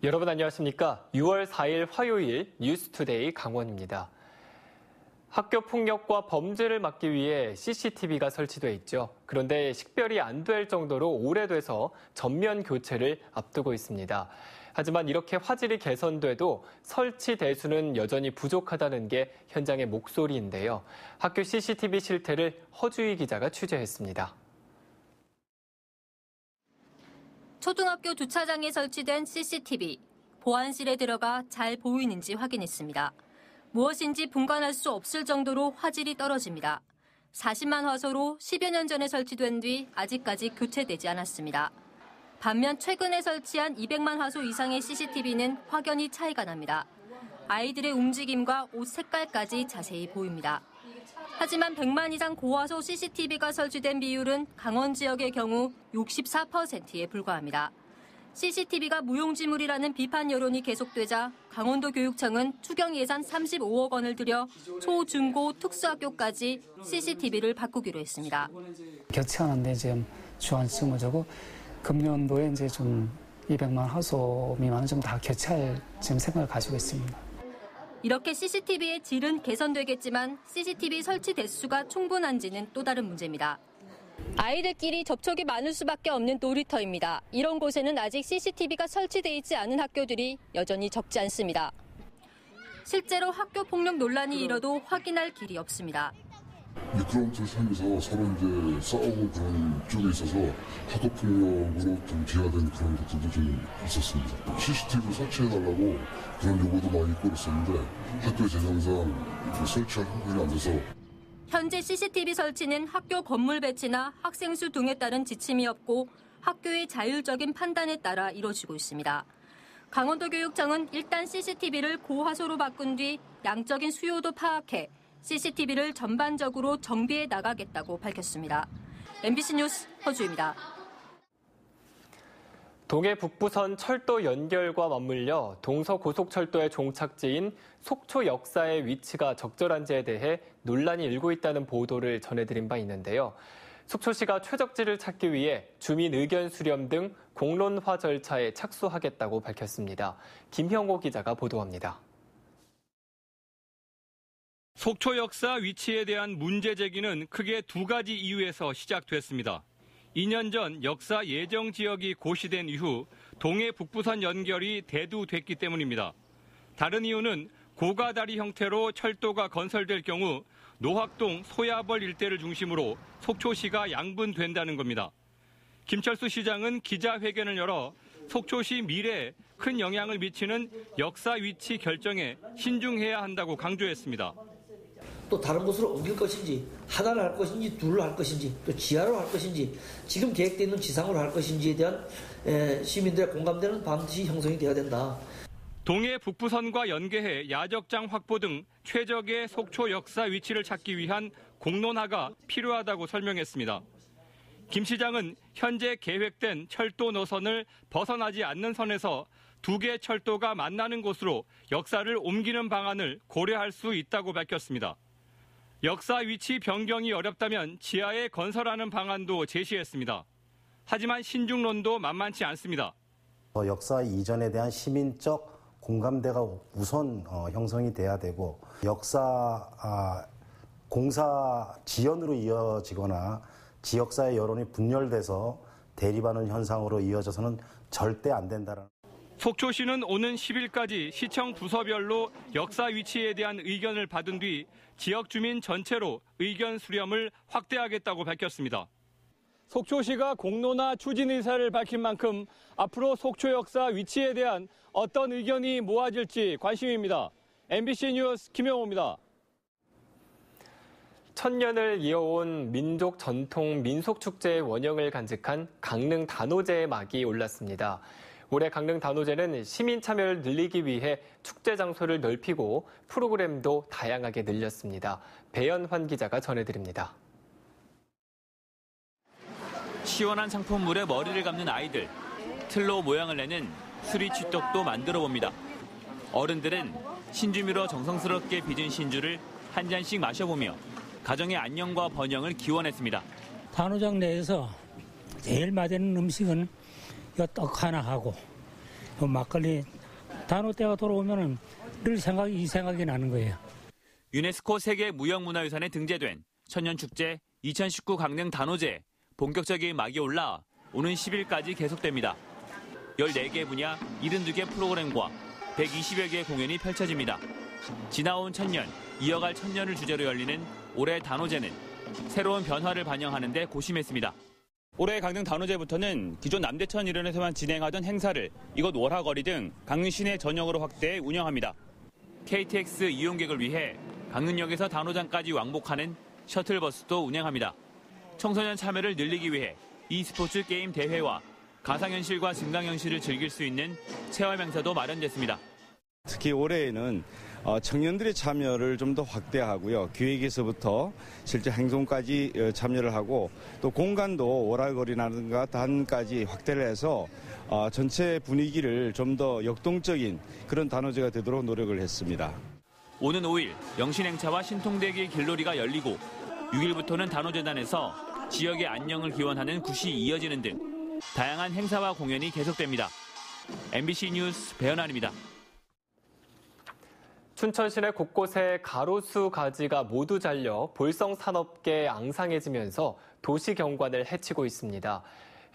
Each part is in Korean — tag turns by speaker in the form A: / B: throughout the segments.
A: 여러분 안녕하십니까? 6월 4일 화요일 뉴스투데이 강원입니다. 학교 폭력과 범죄를 막기 위해 CCTV가 설치돼 있죠. 그런데 식별이 안 될 정도로 오래돼서 전면 교체를 앞두고 있습니다. 하지만 이렇게 화질이 개선돼도 설치 대수는 여전히 부족하다는 게 현장의 목소리인데요. 학교 CCTV 실태를 허주희 기자가 취재했습니다.
B: 초등학교 주차장에 설치된 CCTV. 보안실에 들어가 잘 보이는지 확인했습니다. 무엇인지 분간할 수 없을 정도로 화질이 떨어집니다. 40만 화소로 10여 년 전에 설치된 뒤 아직까지 교체되지 않았습니다. 반면 최근에 설치한 200만 화소 이상의 CCTV는 확연히 차이가 납니다. 아이들의 움직임과 옷 색깔까지 자세히 보입니다. 하지만 100만 이상 고화소 CCTV가 설치된 비율은 강원 지역의 경우 64%에 불과합니다. CCTV가 무용지물이라는 비판 여론이 계속되자 강원도 교육청은 추경 예산 35억 원을 들여 초, 중, 고 특수학교까지 CCTV를 바꾸기로 했습니다.
C: 교체하는데 지금 주안점을 주고 금년도에 이제 좀 200만 화소 미만은 좀 다 교체할 지금 생각을 가지고 있습니다.
B: 이렇게 CCTV의 질은 개선되겠지만 CCTV 설치 대수가 충분한지는 또 다른 문제입니다. 아이들끼리 접촉이 많을 수밖에 없는 놀이터입니다. 이런 곳에는 아직 CCTV가 설치돼 있지 않은 학교들이 여전히 적지 않습니다. 실제로 학교 폭력 논란이 일어도 확인할 길이 없습니다.
D: 미끄럼틀 타면서 서로 이제 싸우고 그런 쪽에 있어서 학교 폭력으로 좀 비화된 그런 것들도 좀 있었습니다. CCTV 설치해달라고 그런 요구도 많이 있고 그랬었는데 학교 재정상 설치할 형편이 안 돼서.
B: 현재 CCTV 설치는 학교 건물 배치나 학생 수 등에 따른 지침이 없고 학교의 자율적인 판단에 따라 이루어지고 있습니다. 강원도 교육청은 일단 CCTV를 고화소로 바꾼 뒤 양적인 수요도 파악해 CCTV를 전반적으로 정비해 나가겠다고 밝혔습니다. MBC 뉴스 허주입니다.
A: 동해 북부선 철도 연결과 맞물려 동서고속철도의 종착지인 속초 역사의 위치가 적절한지에 대해 논란이 일고 있다는 보도를 전해드린 바 있는데요. 속초시가 최적지를 찾기 위해 주민 의견 수렴 등 공론화 절차에 착수하겠다고 밝혔습니다. 김형호 기자가 보도합니다.
E: 속초 역사 위치에 대한 문제 제기는 크게 두 가지 이유에서 시작됐습니다. 2년 전 역사 예정 지역이 고시된 이후 동해 북부선 연결이 대두됐기 때문입니다. 다른 이유는 고가다리 형태로 철도가 건설될 경우 노학동, 소야벌 일대를 중심으로 속초시가 양분된다는 겁니다. 김철수 시장은 기자회견을 열어 속초시 미래에 큰 영향을 미치는 역사 위치 결정에 신중해야 한다고 강조했습니다.
F: 또 다른 곳으로 옮길 것인지, 하나를 할 것인지, 둘을 할 것인지, 또 지하로 할 것인지, 지금 계획되어 있는 지상으로 할 것인지에 대한 시민들의 공감대는 반드시 형성이 되어야 된다.
E: 동해 북부선과 연계해 야적장 확보 등 최적의 속초 역사 위치를 찾기 위한 공론화가 필요하다고 설명했습니다. 김 시장은 현재 계획된 철도 노선을 벗어나지 않는 선에서 두 개 철도가 만나는 곳으로 역사를 옮기는 방안을 고려할 수 있다고 밝혔습니다. 역사 위치 변경이 어렵다면 지하에 건설하는 방안도 제시했습니다. 하지만 신중론도 만만치 않습니다.
G: 역사 이전에 대한 시민적 공감대가 우선 형성이 돼야 되고 역사 공사 지연으로 이어지거나 지역사회 여론이 분열돼서 대립하는 현상으로 이어져서는 절대 안 된다는.
E: 속초시는 오는 10일까지 시청 부서별로 역사 위치에 대한 의견을 받은 뒤 지역 주민 전체로 의견 수렴을 확대하겠다고 밝혔습니다. 속초시가 공론화 추진 의사를 밝힌 만큼 앞으로 속초 역사 위치에 대한 어떤 의견이 모아질지 관심입니다. MBC 뉴스 김영호입니다.
A: 천년을 이어온 민족 전통 민속축제의 원형을 간직한 강릉 단오제의 막이 올랐습니다. 올해 강릉 단오제는 시민 참여를 늘리기 위해 축제 장소를 넓히고 프로그램도 다양하게 늘렸습니다. 배연환 기자가 전해드립니다.
H: 시원한 상품물에 머리를 감는 아이들, 틀로 모양을 내는 수리취떡도 만들어 봅니다. 어른들은 신주미로 정성스럽게 빚은 신주를 한 잔씩 마셔보며 가정의 안녕과 번영을 기원했습니다.
I: 단오장 내에서 제일 맛있는 음식은 이 떡 하나 하고 막걸리 단오 때가 돌아오면은 늘 이 생각이 나는 거예요.
H: 유네스코 세계 무형문화유산에 등재된 천년축제 2019 강릉 단오제 본격적인 막이 올라 오는 10일까지 계속됩니다. 14개 분야 72개 프로그램과 120여 개의 공연이 펼쳐집니다. 지나온 천년, 이어갈 천년을 주제로 열리는 올해 단오제는 새로운 변화를 반영하는 데 고심했습니다. 올해 강릉 단오제부터는 기존 남대천 일원에서만 진행하던 행사를 이곳 월화거리 등 강릉 시내 전역으로 확대해 운영합니다. KTX 이용객을 위해 강릉역에서 단오장까지 왕복하는 셔틀버스도 운행합니다. 청소년 참여를 늘리기 위해 e스포츠 게임 대회와 가상현실과 증강현실을 즐길 수 있는 체험 행사도 마련됐습니다.
J: 특히 올해에는 청년들의 참여를 좀 더 확대하고요. 기획에서부터 실제 행동까지 참여를 하고 또 공간도 월화거리라든가 단까지 확대를 해서 전체 분위기를 좀 더 역동적인 그런 단오제가 되도록 노력을 했습니다.
H: 오는 5일 영신행차와 신통대길 길놀이가 열리고 6일부터는 단오재단에서 지역의 안녕을 기원하는 굿이 이어지는 등 다양한 행사와 공연이 계속됩니다. MBC 뉴스 배현환입니다.
A: 춘천 시내 곳곳에 가로수 가지가 모두 잘려 볼성 산업계에 앙상해지면서 도시 경관을 해치고 있습니다.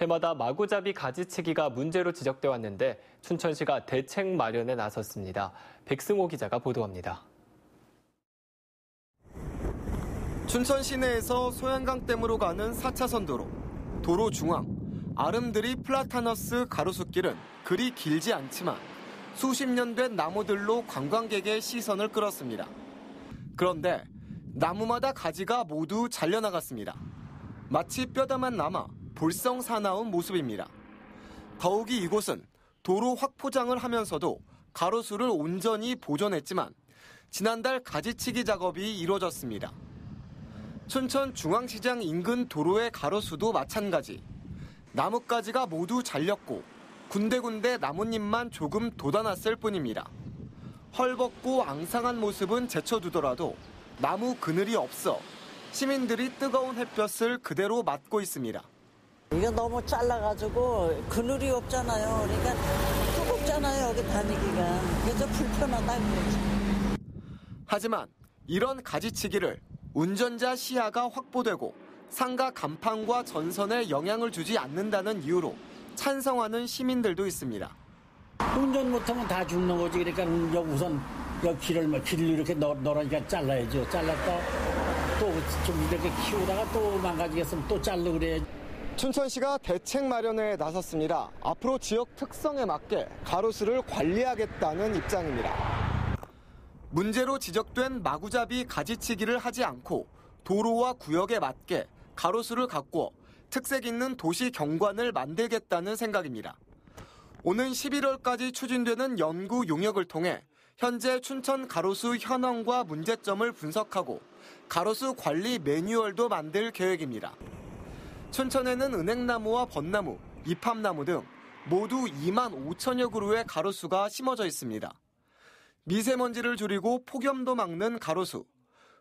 A: 해마다 마구잡이 가지치기가 문제로 지적돼 왔는데 춘천시가 대책 마련에 나섰습니다. 백승호 기자가 보도합니다.
K: 춘천 시내에서 소양강댐으로 가는 4차선 도로, 도로 중앙, 아름드리 플라타너스 가로수길은 그리 길지 않지만 수십 년 된 나무들로 관광객의 시선을 끌었습니다. 그런데 나무마다 가지가 모두 잘려나갔습니다. 마치 뼈다만 남아 볼성 사나운 모습입니다. 더욱이 이곳은 도로 확포장을 하면서도 가로수를 온전히 보존했지만 지난달 가지치기 작업이 이루어졌습니다. 춘천 중앙시장 인근 도로의 가로수도 마찬가지. 나뭇가지가 모두 잘렸고 군데군데 나뭇잎만 조금 돋아났을 뿐입니다. 헐벗고 앙상한 모습은 제쳐두더라도 나무 그늘이 없어 시민들이 뜨거운 햇볕을 그대로 맞고 있습니다.
L: 이거 너무 잘라가지고 그늘이 없잖아요. 그러니까 뜨겁잖아요, 여기 다니기가. 그래서 불편하다는 거지.
K: 하지만 이런 가지치기를 운전자 시야가 확보되고 상가 간판과 전선에 영향을 주지 않는다는 이유로 찬성하는 시민들도 있습니다.
I: 운전 못하면 다 죽는 거지. 그러니까 우선 길을 이렇게 널어니까 잘라야죠. 잘랐다 또 좀 이렇게 키우다가 또 망가지겠으면 또 자르고 그래야지.
K: 춘천시가 대책 마련에 나섰습니다. 앞으로 지역 특성에 맞게 가로수를 관리하겠다는 입장입니다. 문제로 지적된 마구잡이 가지치기를 하지 않고 도로와 구역에 맞게 가로수를 가꾸어 특색 있는 도시 경관을 만들겠다는 생각입니다. 오는 11월까지 추진되는 연구 용역을 통해 현재 춘천 가로수 현황과 문제점을 분석하고 가로수 관리 매뉴얼도 만들 계획입니다. 춘천에는 은행나무와 벚나무, 이팝나무 등 모두 2만 5천여 그루의 가로수가 심어져 있습니다. 미세먼지를 줄이고 폭염도 막는 가로수,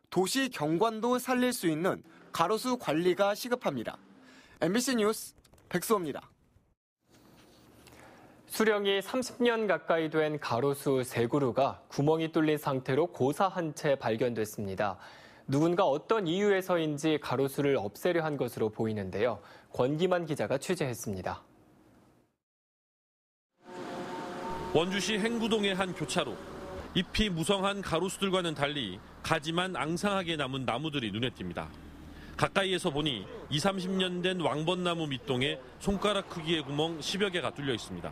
K: 도시 경관도 살릴 수 있는 가로수 관리가 시급합니다. MBC 뉴스 백수호입니다.
A: 수령이 30년 가까이 된 가로수 3그루가 구멍이 뚫린 상태로 고사한 채 발견됐습니다. 누군가 어떤 이유에서인지 가로수를 없애려 한 것으로 보이는데요. 권기만 기자가 취재했습니다.
M: 원주시 행구동의 한 교차로. 잎이 무성한 가로수들과는 달리 가지만 앙상하게 남은 나무들이 눈에 띕니다. 가까이에서 보니 20-30년 된 왕벚나무 밑동에 손가락 크기의 구멍 10여 개가 뚫려 있습니다.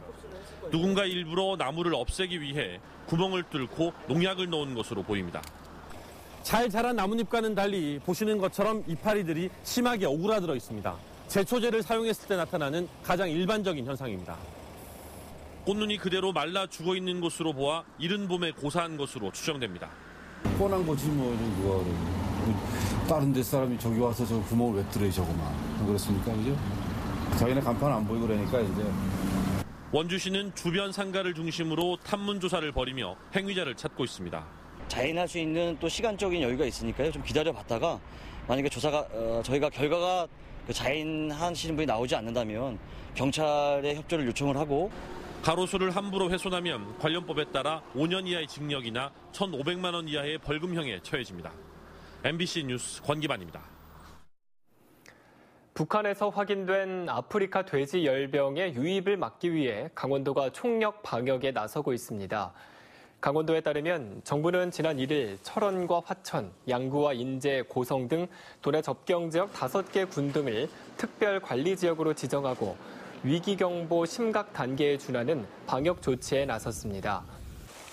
M: 누군가 일부러 나무를 없애기 위해 구멍을 뚫고 농약을 넣은 것으로 보입니다.
N: 잘 자란 나뭇잎과는 달리 보시는 것처럼 이파리들이 심하게 오그라들어 있습니다. 제초제를 사용했을 때 나타나는 가장 일반적인 현상입니다.
M: 꽃눈이 그대로 말라 죽어있는 것으로 보아 이른 봄에 고사한 것으로 추정됩니다.
O: 뻔한 거지 뭐 누가 그래. 다른 데 사람이 저기 와서 저 구멍을 왜 뚫어요 저거만. 그렇습니까 이제? 자기네 간판 안 보이고 그러니까 이제.
M: 원주시는 주변 상가를 중심으로 탐문 조사를 벌이며 행위자를 찾고 있습니다.
P: 자인할 수 있는 또 시간적인 여유가 있으니까요. 좀 기다려봤다가 만약에 조사가 저희가 결과가 자인하시는 분이 나오지 않는다면 경찰에 협조를 요청을 하고
M: 가로수를 함부로 훼손하면 관련법에 따라 5년 이하의 징역이나 1,500만 원 이하의 벌금형에 처해집니다. MBC 뉴스 권기반입니다.
A: 북한에서 확인된 아프리카 돼지 열병의 유입을 막기 위해 강원도가 총력 방역에 나서고 있습니다. 강원도에 따르면 정부는 지난 1일 철원과 화천, 양구와 인제, 고성 등 도내 접경 지역 5개 군 등을 특별 관리 지역으로 지정하고 위기경보 심각 단계에 준하는 방역 조치에 나섰습니다.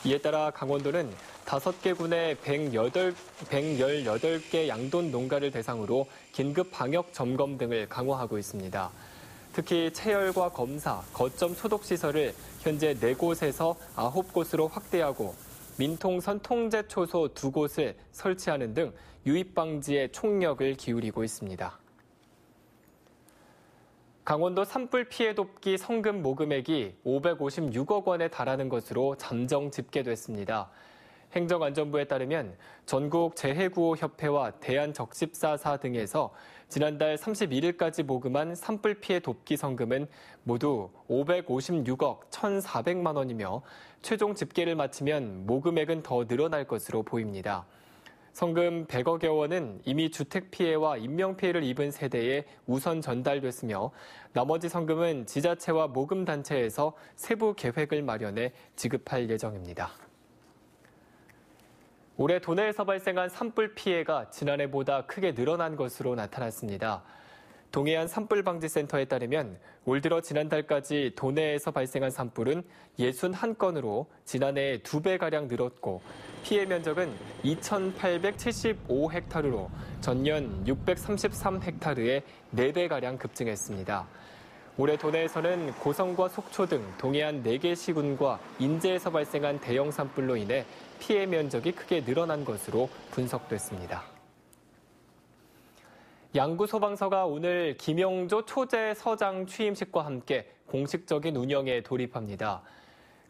A: 이에 따라 강원도는 5개 군의 118개 양돈 농가를 대상으로 긴급 방역 점검 등을 강화하고 있습니다. 특히 체열과 검사, 거점 소독 시설을 현재 4곳에서 9곳으로 확대하고 민통선 통제 초소 2곳을 설치하는 등 유입 방지에 총력을 기울이고 있습니다. 강원도 산불 피해 돕기 성금 모금액이 556억 원에 달하는 것으로 잠정 집계됐습니다. 행정안전부에 따르면 전국 재해구호협회와 대한적십사사 등에서 지난달 31일까지 모금한 산불 피해 돕기 성금은 모두 556억 1,400만 원이며 최종 집계를 마치면 모금액은 더 늘어날 것으로 보입니다. 성금 100억여 원은 이미 주택 피해와 인명 피해를 입은 세대에 우선 전달됐으며 나머지 성금은 지자체와 모금 단체에서 세부 계획을 마련해 지급할 예정입니다. 올해 도내에서 발생한 산불 피해가 지난해보다 크게 늘어난 것으로 나타났습니다. 동해안 산불방지센터에 따르면 올 들어 지난달까지 도내에서 발생한 산불은 61건으로 지난해에 2배가량 늘었고 피해 면적은 2,875헥타르로 전년 633헥타르에 4배가량 급증했습니다. 올해 도내에서는 고성과 속초 등 동해안 4개 시군과 인제에서 발생한 대형 산불로 인해 피해 면적이 크게 늘어난 것으로 분석됐습니다. 양구 소방서가 오늘 김영조 초재 서장 취임식과 함께 공식적인 운영에 돌입합니다.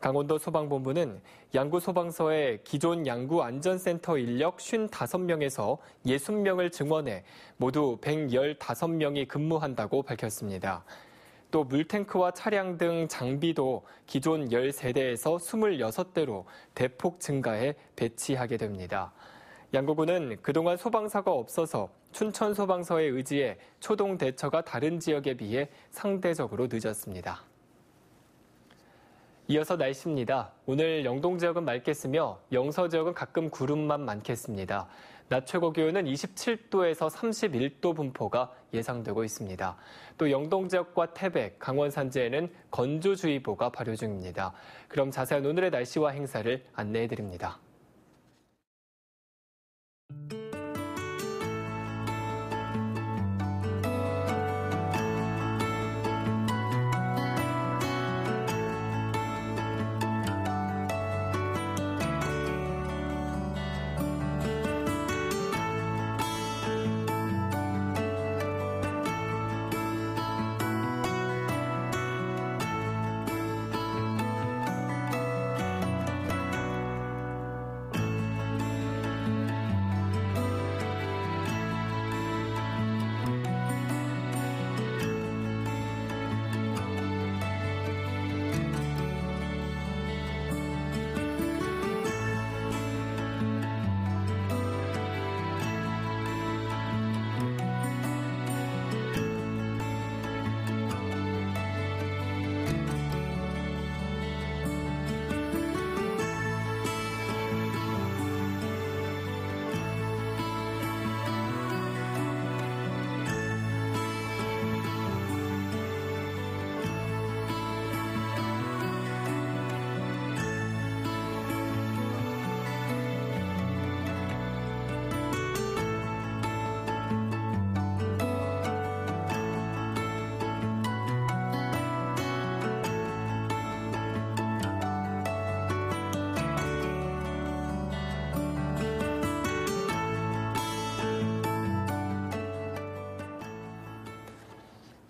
A: 강원도 소방본부는 양구 소방서의 기존 양구 안전센터 인력 55명에서 60명을 증원해 모두 115명이 근무한다고 밝혔습니다. 또 물탱크와 차량 등 장비도 기존 13대에서 26대로 대폭 증가해 배치하게 됩니다. 양구군은 그동안 소방사가 없어서 춘천 소방서에 의지해 초동 대처가 다른 지역에 비해 상대적으로 늦었습니다. 이어서 날씨입니다. 오늘 영동 지역은 맑겠으며 영서 지역은 가끔 구름만 많겠습니다. 낮 최고 기온은 27도에서 31도 분포가 예상되고 있습니다. 또 영동 지역과 태백, 강원 산지에는 건조주의보가 발효 중입니다. 그럼 자세한 오늘의 날씨와 행사를 안내해드립니다.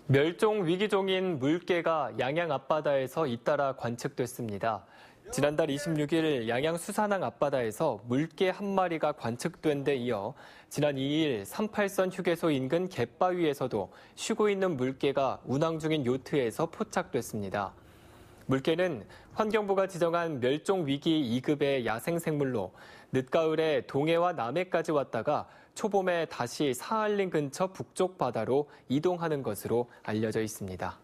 A: 멸종 위기종인 물개가 양양 앞바다에서 잇따라 관측됐습니다. 지난달 26일 양양 수산항 앞바다에서 물개 한 마리가 관측된 데 이어 지난 2일 38선 휴게소 인근 갯바위에서도 쉬고 있는 물개가 운항 중인 요트에서 포착됐습니다. 물개는 환경부가 지정한 멸종위기 2급의 야생생물로 늦가을에 동해와 남해까지 왔다가 초봄에 다시 사할린 근처 북쪽 바다로 이동하는 것으로 알려져 있습니다.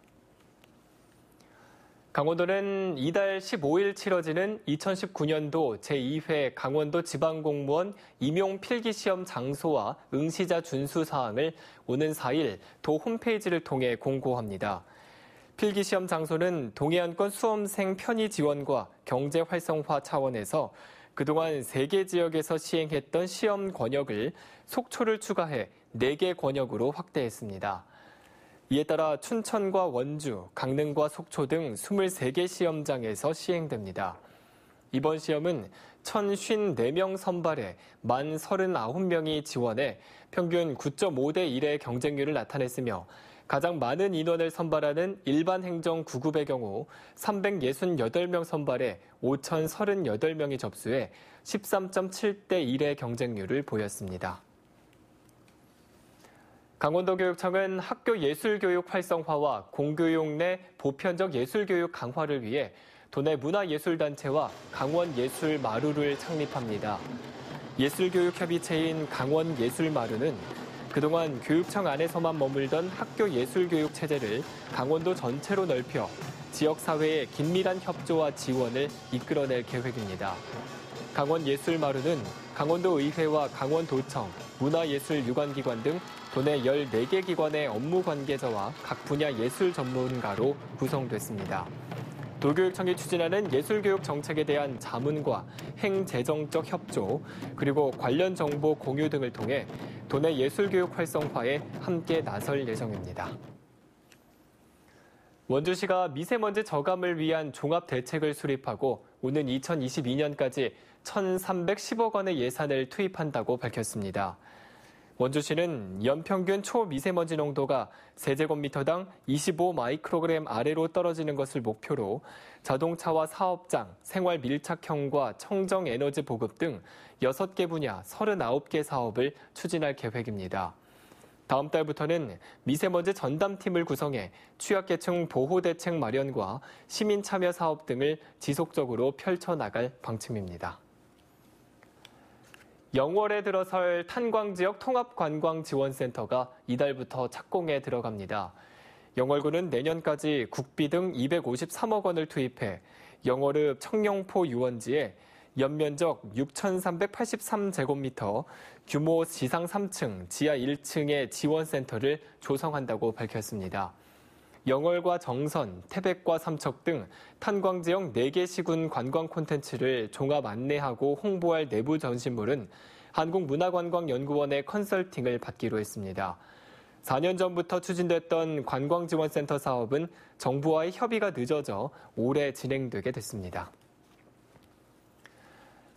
A: 강원도는 이달 15일 치러지는 2019년도 제2회 강원도 지방공무원 임용 필기시험 장소와 응시자 준수 사항을 오는 4일 도 홈페이지를 통해 공고합니다. 필기시험 장소는 동해안권 수험생 편의 지원과 경제 활성화 차원에서 그동안 3개 지역에서 시행했던 시험 권역을 속초를 추가해 4개 권역으로 확대했습니다. 이에 따라 춘천과 원주, 강릉과 속초 등 23개 시험장에서 시행됩니다. 이번 시험은 1,054명 선발에 39명이 지원해 평균 9.5대 1의 경쟁률을 나타냈으며 가장 많은 인원을 선발하는 일반 행정 9급의 경우 368명 선발에 5,038명이 접수해 13.7대 1의 경쟁률을 보였습니다. 강원도교육청은 학교 예술교육 활성화와 공교육 내 보편적 예술교육 강화를 위해 도내 문화예술단체와 강원예술마루를 창립합니다. 예술교육협의체인 강원예술마루는 그동안 교육청 안에서만 머물던 학교 예술교육 체제를 강원도 전체로 넓혀 지역사회의 긴밀한 협조와 지원을 이끌어낼 계획입니다. 강원예술마루는 강원도의회와 강원도청, 문화예술유관기관 등 도내 14개 기관의 업무 관계자와 각 분야 예술 전문가로 구성됐습니다. 도교육청이 추진하는 예술교육 정책에 대한 자문과 행재정적 협조, 그리고 관련 정보 공유 등을 통해 도내 예술교육 활성화에 함께 나설 예정입니다. 원주시가 미세먼지 저감을 위한 종합대책을 수립하고 오는 2022년까지 1,310억 원의 예산을 투입한다고 밝혔습니다. 원주시는 연평균 초미세먼지 농도가 세제곱미터당 25마이크로그램 아래로 떨어지는 것을 목표로 자동차와 사업장, 생활 밀착형과 청정에너지 보급 등 6개 분야 39개 사업을 추진할 계획입니다. 다음 달부터는 미세먼지 전담팀을 구성해 취약계층 보호대책 마련과 시민 참여 사업 등을 지속적으로 펼쳐나갈 방침입니다. 영월에 들어설 탄광지역 통합관광지원센터가 이달부터 착공에 들어갑니다. 영월군은 내년까지 국비 등 253억 원을 투입해 영월읍 청룡포 유원지에 연면적 6,383제곱미터, 규모 지상 3층, 지하 1층의 지원센터를 조성한다고 밝혔습니다. 영월과 정선, 태백과 삼척 등 탄광지역 4개 시군 관광 콘텐츠를 종합 안내하고 홍보할 내부 전시물은 한국문화관광연구원의 컨설팅을 받기로 했습니다. 4년 전부터 추진됐던 관광지원센터 사업은 정부와의 협의가 늦어져 올해 진행되게 됐습니다.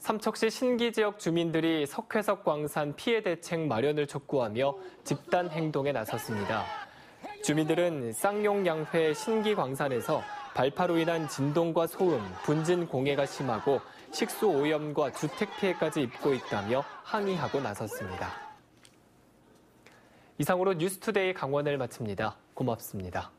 A: 삼척시 신기 지역 주민들이 석회석 광산 피해 대책 마련을 촉구하며 집단 행동에 나섰습니다. 주민들은 쌍용양회 신기 광산에서 발파로 인한 진동과 소음, 분진 공해가 심하고 식수 오염과 주택 피해까지 입고 있다며 항의하고 나섰습니다. 이상으로 뉴스투데이 강원을 마칩니다. 고맙습니다.